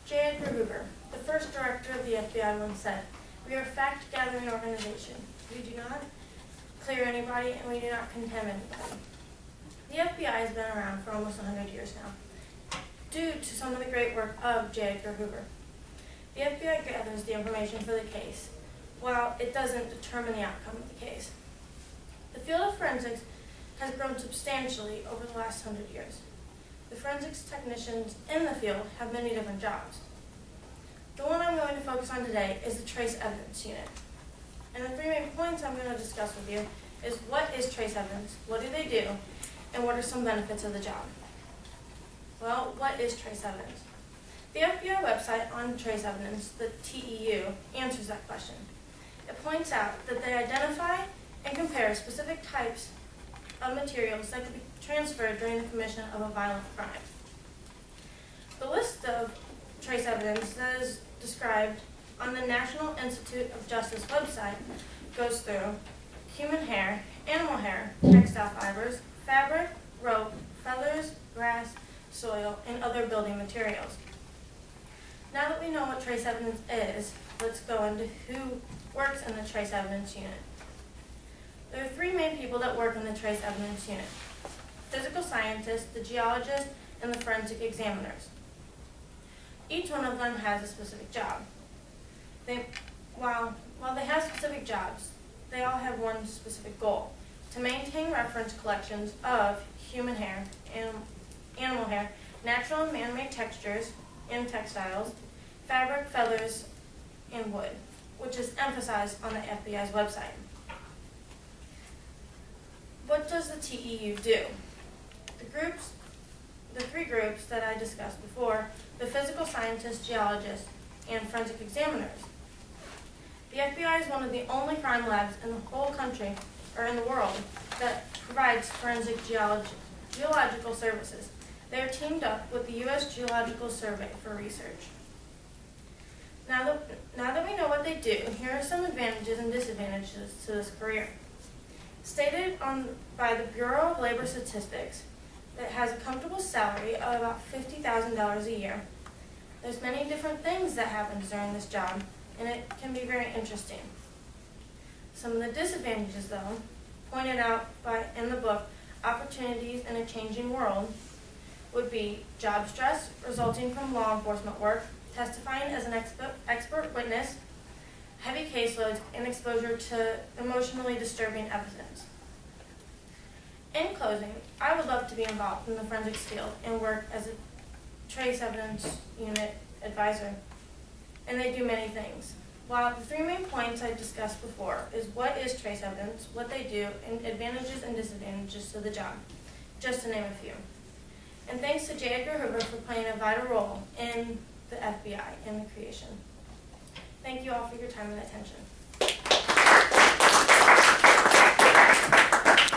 J. Edgar Hoover, the first director of the FBI, once said, "We are a fact-gathering organization. We do not clear anybody, and we do not condemn anybody." The FBI has been around for almost 100 years now, due to some of the great work of J. Edgar Hoover. The FBI gathers the information for the case, while it doesn't determine the outcome of the case. The field of forensics has grown substantially over the last 100 years. The forensics technicians in the field have many different jobs. The one I'm going to focus on today is the Trace Evidence Unit. And the three main points I'm going to discuss with you is what is trace evidence, what do they do, and what are some benefits of the job. Well, what is trace evidence? The FBI website on trace evidence, the TEU, answers that question. It points out that they identify and compare specific types of materials that could be transferred during the commission of a violent crime. The list of trace evidence that is described on the National Institute of Justice website goes through human hair, animal hair, textile fibers, fabric, rope, feathers, grass, soil, and other building materials. Now that we know what trace evidence is, let's go into who works in the Trace Evidence Unit. There are three main people that work in the Trace Evidence Unit: physical scientists, the geologists, and the forensic examiners. Each one of them has a specific job. While they have specific jobs, they all have one specific goal: to maintain reference collections of human hair, animal hair, natural and man-made textures and textiles, fabric, feathers, and wood, which is emphasized on the FBI's website. What does the TEU do? The three groups that I discussed before, the physical scientists, geologists, and forensic examiners. The FBI is one of the only crime labs in the whole country, or in the world, that provides forensic geological services. They are teamed up with the U.S. Geological Survey for research. Now that we know what they do, here are some advantages and disadvantages to this career. Stated by the Bureau of Labor Statistics, that has a comfortable salary of about $50,000 a year. There's many different things that happen during this job, and it can be very interesting. Some of the disadvantages, though, pointed out in the book, Opportunities in a Changing World, would be job stress resulting from law enforcement work, testifying as an expert witness, heavy caseloads, and exposure to emotionally disturbing evidence. In closing, I would love to be involved in the forensics field and work as a Trace Evidence Unit advisor, and they do many things. While the three main points I discussed before is what is trace evidence, what they do, and advantages and disadvantages to the job, just to name a few. And thanks to J. Edgar Hoover for playing a vital role in the FBI and the creation. Thank you all for your time and attention.